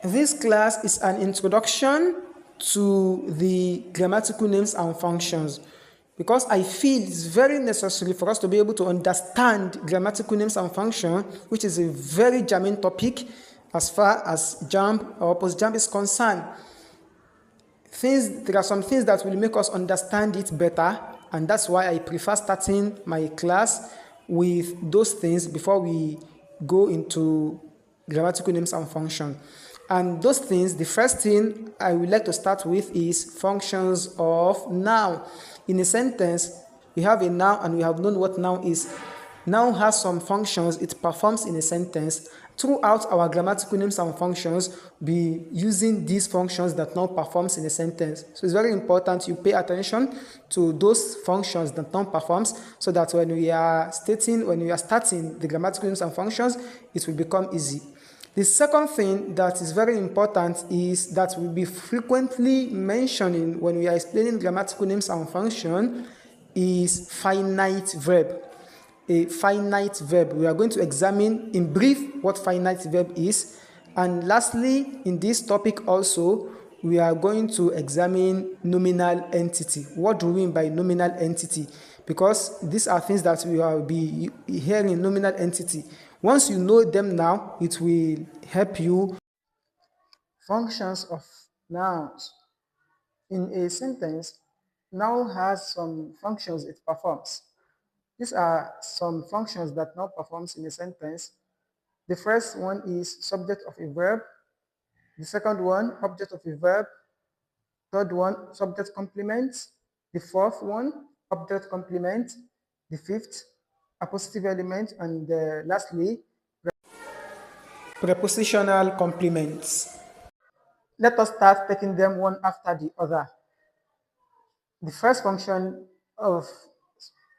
This class is an introduction to the grammatical names and functions because I feel it's very necessary for us to be able to understand grammatical names and functions, which is a very germane topic as far as JAMB or post-JAMB is concerned. There are some things that will make us understand it better, and that's why I prefer starting my class with those things before we go into grammatical names and functions. And those things, the first thing I would like to start with is functions of noun. In a sentence, we have a noun and we have known what noun is. Noun has some functions it performs in a sentence. Throughout our grammatical names and functions, be using these functions that noun performs in a sentence. So it's very important you pay attention to those functions that noun performs, so that when we are starting the grammatical names and functions, it will become easy. The second thing that is very important is that we'll be frequently mentioning when we are explaining grammatical names and functions is finite verb. A finite verb. We are going to examine in brief what finite verb is. And lastly, in this topic also, we are going to examine nominal entity. What do we mean by nominal entity? Because these are things that we will be hearing nominal entity. Once you know them now, it will help you. Functions of nouns. In a sentence, noun has some functions it performs. These are some functions that noun performs in a sentence. The first one is subject of a verb. The second one, object of a verb. Third one, subject complement. The fourth one, object complement. The fifth, appositive element. And lastly, prepositional complements. Let us start taking them one after the other. The first function of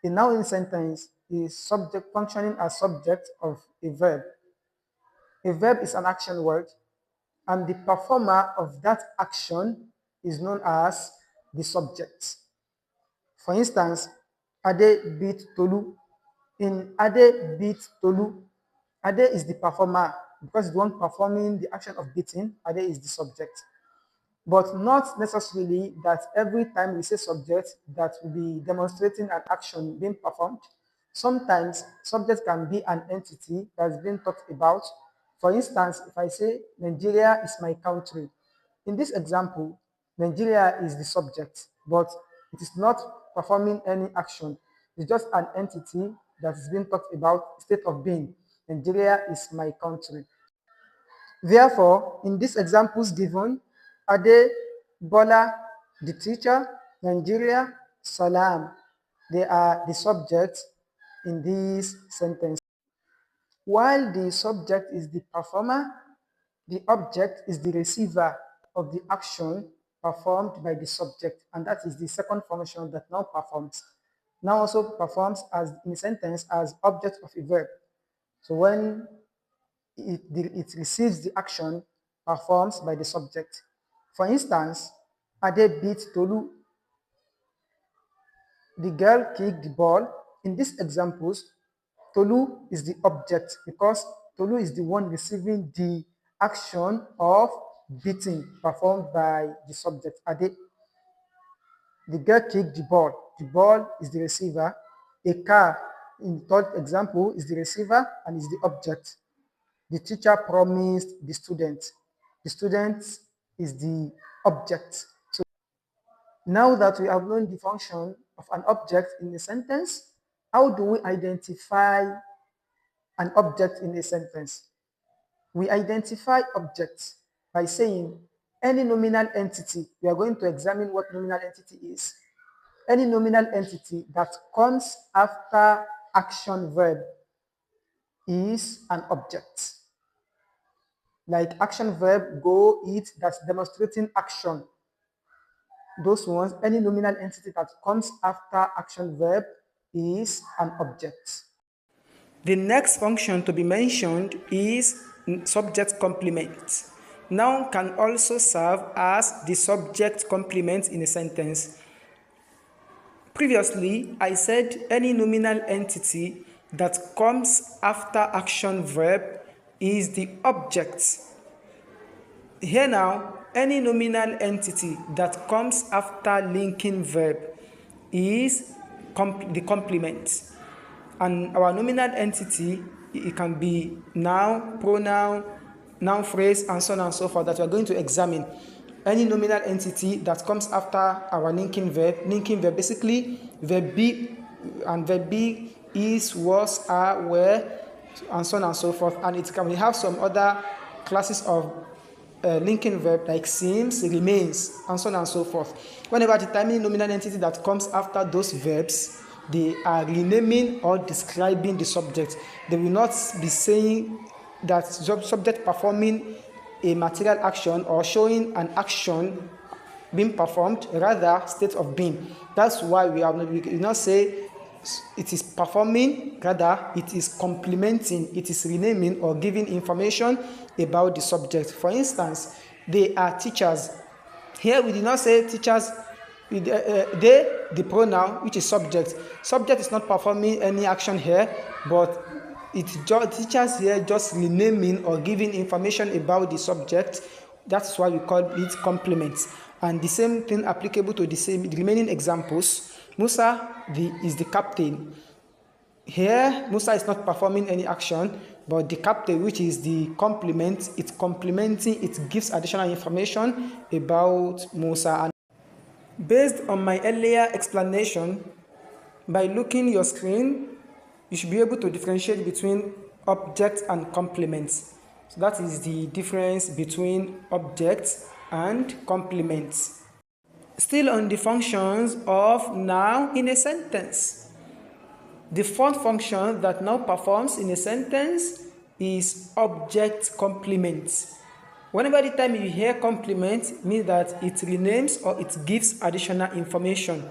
a noun in sentence is subject functioning as subject of a verb. A verb is an action word, and the performer of that action is known as the subject. For instance, Ade beat Tolu. In Ade beat Tolu, Ade is the performer because the one performing the action of beating. Ade is the subject. But not necessarily that every time we say subject that will be demonstrating an action being performed. Sometimes subject can be an entity that's being talked about. For instance, if I say Nigeria is my country, in this example, Nigeria is the subject, but it is not performing any action. It's just an entity that is being talked about, state of being. Nigeria is my country. Therefore, in these examples given, Ade, Bola, the teacher, Nigeria, Salam, they are the subjects in this sentence. While the subject is the performer, the object is the receiver of the action performed by the subject, and that is the second function that now performs. Now also performs as in a sentence as object of a verb. So when it receives the action performed by the subject. For instance, Ade beat Tolu. The girl kicked the ball. In these examples, Tolu is the object because Tolu is the one receiving the action of beating performed by the subject, Ade. The girl kicked the ball. The ball is the receiver. A car, in the third example, is the receiver and is the object. The teacher promised the student. The student is the object. So now that we have known the function of an object in a sentence, how do we identify an object in a sentence? We identify objects by saying any nominal entity. We are going to examine what nominal entity is. Any nominal entity that comes after action verb is an object. Like action verb, go, eat, that's demonstrating action. Those ones, any nominal entity that comes after action verb is an object. The next function to be mentioned is subject complement. Noun can also serve as the subject complement in a sentence. Previously, I said any nominal entity that comes after action verb is the object. Here now, any nominal entity that comes after linking verb is the complement. And our nominal entity, it can be noun, pronoun, noun phrase, and so on and so forth that we are going to examine. Any nominal entity that comes after our linking verb basically verb be and verb be is, was, are, were, and so on and so forth. And it can, we have some other classes of linking verb like seems, remains, and so on and so forth. Whenever determining nominal entity that comes after those verbs, they are renaming or describing the subject. They will not be saying that subject performing a material action or showing an action being performed, rather state of being. That's why we will not say it is performing, rather it is complementing, it is renaming or giving information about the subject. For instance, they are teachers. Here we did not say teachers, they, the pronoun, which is subject. Subject is not performing any action here, but teachers here just renaming or giving information about the subject. That's why we call it complements. And the same thing applicable to the remaining examples. Musa is the captain. Here, Musa is not performing any action, but the captain, which is the complement, it's complementing, it gives additional information about Musa. And based on my earlier explanation, by looking your screen, you should be able to differentiate between objects and complements. So that is the difference between objects and complements. Still on the functions of noun in a sentence. The fourth function that now performs in a sentence is object complement. Whenever the time you hear complement, means that it renames or it gives additional information.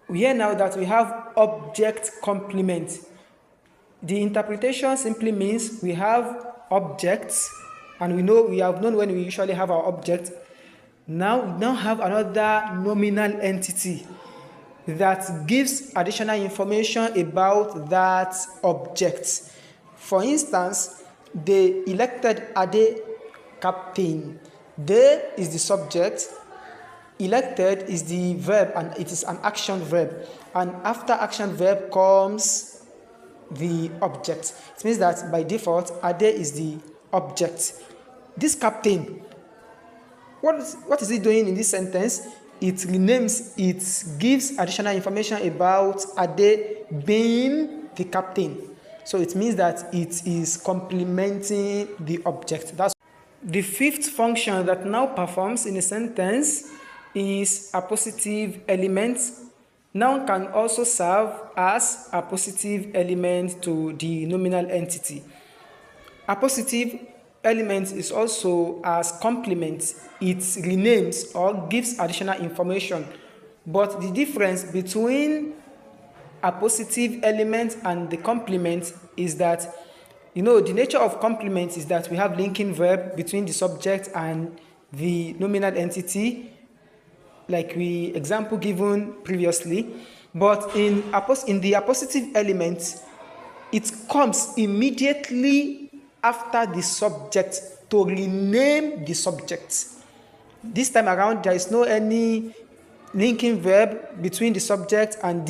We hear now that we have object complement. The interpretation simply means we have objects, and we have known when we usually have our object. Now we have another nominal entity that gives additional information about that object. For instance, they elected Ade captain. They is the subject, elected is the verb, and it is an action verb. And after action verb comes the object. It means that by default, Ade is the object. This captain, what is it doing in this sentence? It renames, it gives additional information about Ade being the captain. So it means that it is complementing the object. That's the fifth function that now performs in a sentence is a positive element. Noun can also serve as a positive element to the nominal entity. A positive element is also as complement. It renames or gives additional information. But the difference between a positive element and the complement is that, the nature of complement is that we have linking verb between the subject and the nominal entity, like we example given previously. But in the appositive element, it comes immediately after the subject to rename the subject. This time around, there is no any linking verb between the subject and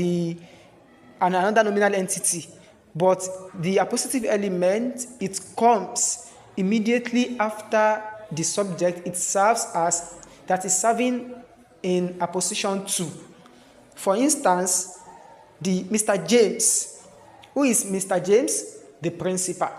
another nominal entity. But the appositive element, it comes immediately after the subject. It serves as, that is serving in a position 2. For instance, the Mr. James. Who is Mr. James? The principal.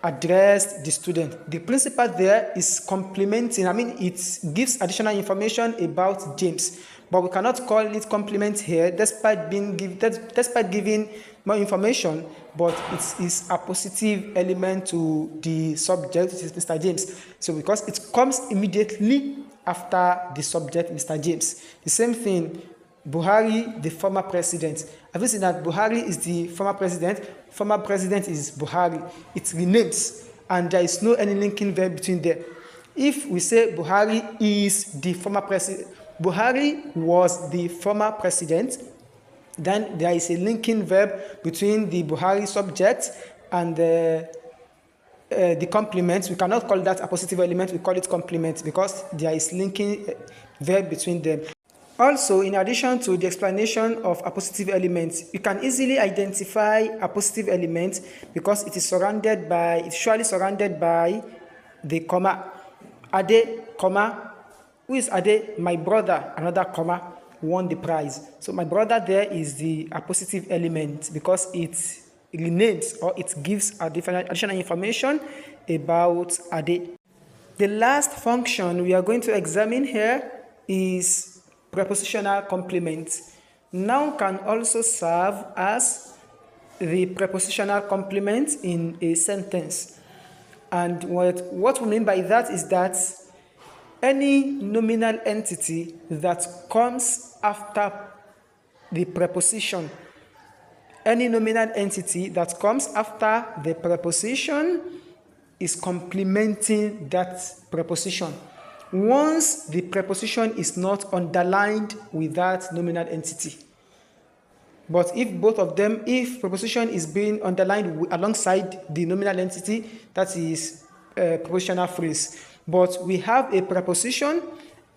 Addressed the student. The principal there is complementing, it gives additional information about James. But we cannot call it complement here, despite giving more information, but it is a positive element to the subject, which is Mr. James. So because it comes immediately after the subject, Mr. James. The same thing, Buhari, the former president. Have you seen that Buhari is the former president? Former president is Buhari. It renames, and there is no any linking verb between them. If we say Buhari is the former president, Buhari was the former president, then there is a linking verb between the Buhari subject and the the complement. We cannot call that a positive element, we call it complement because there is linking verb between them. Also, in addition to the explanation of a positive element, you can easily identify a positive element because it is usually surrounded by the comma. Ade, comma. Who is Ade? My brother, another comma, won the prize. So my brother there is a positive element because it renames or it gives additional information about Ade. The last function we are going to examine here is prepositional complement. Noun can also serve as the prepositional complement in a sentence. And what we mean by that is that any nominal entity that comes after the preposition, is complementing that preposition once the preposition is not underlined with that nominal entity. But if preposition is being underlined alongside the nominal entity, that is a prepositional phrase. But we have a preposition,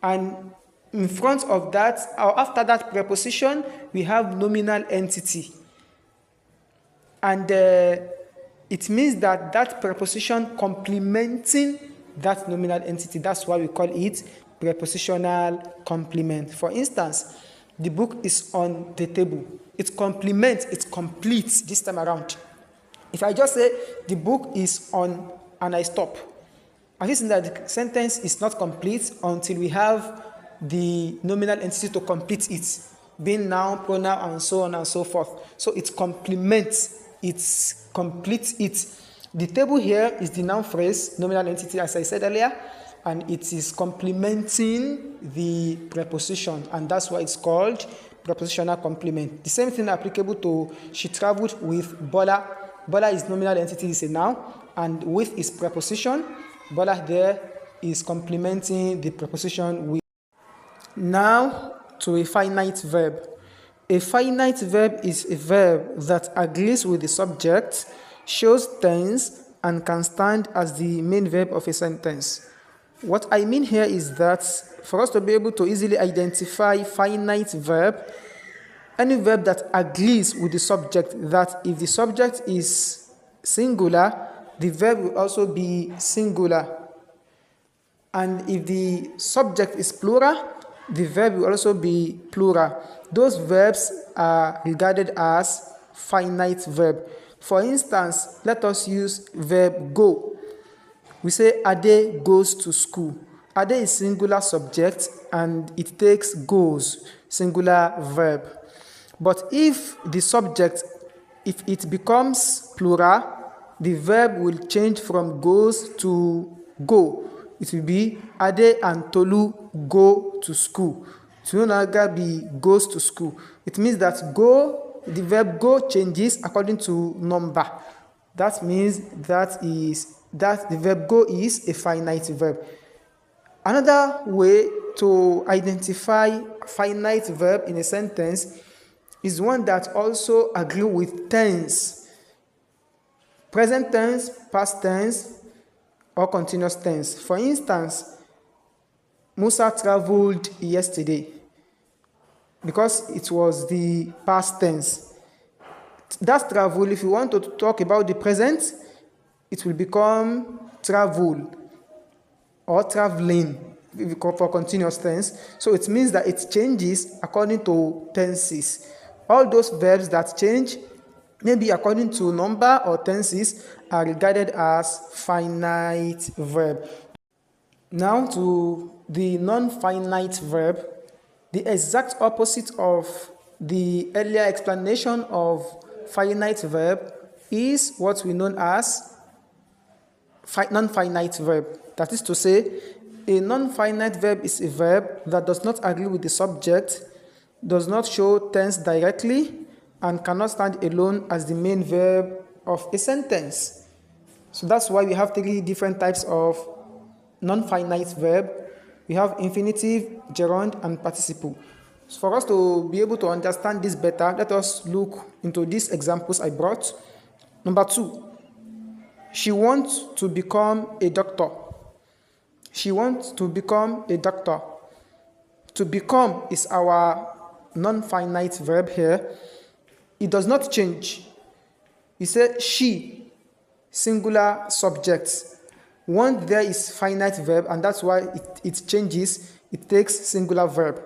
and in front of that or after that preposition, we have nominal entity. And it means that preposition complementing that nominal entity. That's why we call it prepositional complement. For instance, the book is on the table. It complements, it completes this time around. If I just say the book is on and I stop, I think that the sentence is not complete until we have the nominal entity to complete it, being noun, pronoun, and so on and so forth. So it complements, it completes it. The table here is the noun phrase, nominal entity, as I said earlier, and it is complementing the preposition, and that's why it's called prepositional complement. The same thing applicable to she traveled with Bola. Bola is nominal entity, is a noun, and with is preposition. Bola there is complementing the preposition with. Now to a finite verb. A finite verb is a verb that agrees with the subject, shows tense, and can stand as the main verb of a sentence. What I mean here is that for us to be able to easily identify finite verb, any verb that agrees with the subject, that if the subject is singular, the verb will also be singular. And if the subject is plural, the verb will also be plural. Those verbs are regarded as finite verb. For instance, let us use verb go. We say Ade goes to school. Ade is singular subject and it takes goes, singular verb. But if the subject, if it becomes plural, the verb will change from goes to go. It will be Ade and Tolu go to school. It will no longer be goes to school. It means that go, the verb go changes according to number. That means that the verb go is a finite verb. Another way to identify finite verb in a sentence is one that also agree with tense. Present tense, past tense, or continuous tense. For instance, Musa traveled yesterday because it was the past tense. That travel, if you want to talk about the present, it will become travel or traveling for continuous tense. So it means that it changes according to tenses. All those verbs that change, maybe according to number or tenses, are regarded as finite verb. Now to the non-finite verb, the exact opposite of the earlier explanation of finite verb is what we know as non-finite verb. That is to say, a non-finite verb is a verb that does not agree with the subject, does not show tense directly, and cannot stand alone as the main verb of a sentence. So that's why we have three different types of non-finite verb. We have infinitive, gerund, and participle. So for us to be able to understand this better, let us look into these examples I brought. Number 2, She wants to become a doctor. She wants to become a doctor. To become is our non-finite verb here. It does not change. You say she, singular subject. Want there is finite verb, and that's why it changes. It takes singular verb.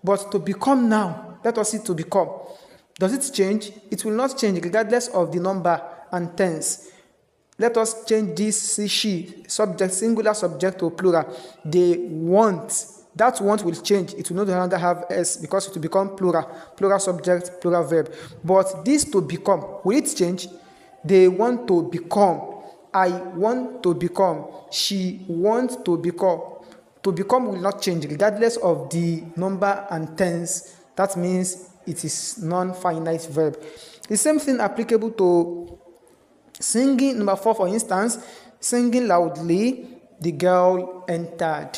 But to become now, let us see to become. Does it change? It will not change regardless of the number and tense. Let us change this she, subject, singular subject to plural. They want. That want will change. It will no longer have s because it will become plural. Plural subject, plural verb. But this to become, will it change? They want to become. I want to become. She wants to become. To become will not change regardless of the number and tense. That means it is non-finite verb. The same thing applicable to singing. Number 4, for instance, singing loudly, the girl entered.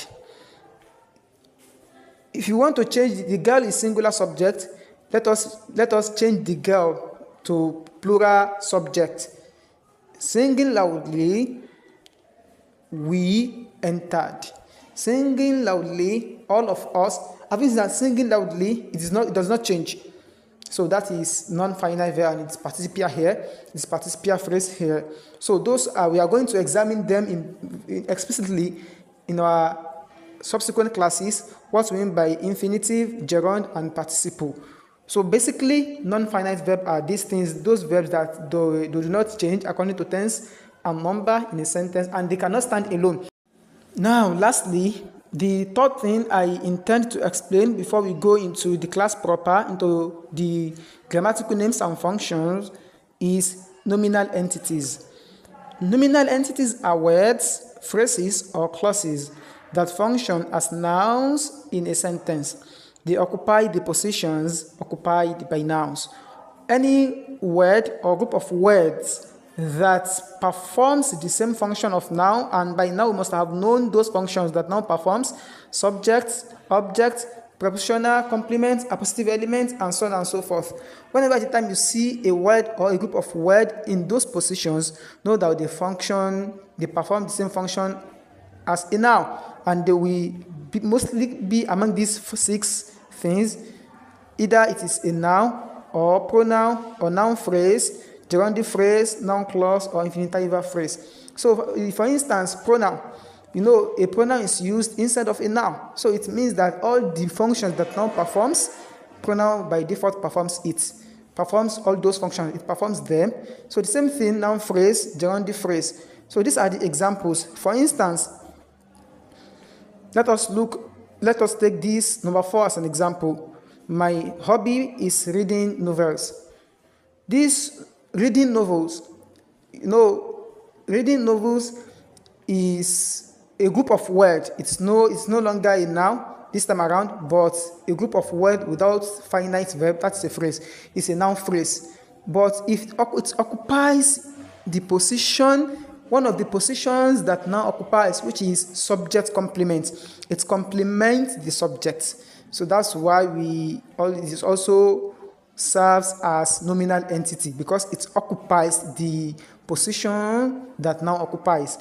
If you want to change, the girl is singular subject, let us change the girl to plural subject. Singing loudly, we entered. Singing loudly, all of us. Having said that, singing loudly, it does not change. So that is non-finite verb, and it's participial here. It's participial phrase here. So those we are going to examine them explicitly in our subsequent classes. What we mean by infinitive, gerund, and participle. So basically, non-finite verb are these things, those verbs that do not change according to tense and number in a sentence, and they cannot stand alone. Now, lastly, the third thing I intend to explain before we go into the class proper, into the grammatical names and functions, is nominal entities. Nominal entities are words, phrases, or clauses that function as nouns in a sentence. They occupy the positions occupied by nouns. Any word or group of words that performs the same function of noun, and by now we must have known those functions that noun performs: subject, object, prepositional, complement, appositive element, and so on and so forth. Whenever at the time you see a word or a group of words in those positions, know that they perform the same function as a noun, and they will mostly be among these 6 things. Either it is a noun or pronoun or noun phrase, gerundive phrase, noun clause, or infinitive phrase. So for instance, pronoun, a pronoun is used instead of a noun. So it means that all the functions that noun performs, pronoun by default performs all those functions, it performs them. So the same thing, noun phrase, gerundive phrase. So these are the examples. For instance, let us take this number 4 as an example. My hobby is reading novels. This reading novels, reading novels is a group of words. It's no longer a noun this time around, but a group of words without finite verb. That's a phrase. It's a noun phrase. But if it occupies the position, one of the positions that noun occupies, which is subject complement, it complements the subject. So that's why it also serves as nominal entity, because it occupies the position that noun occupies.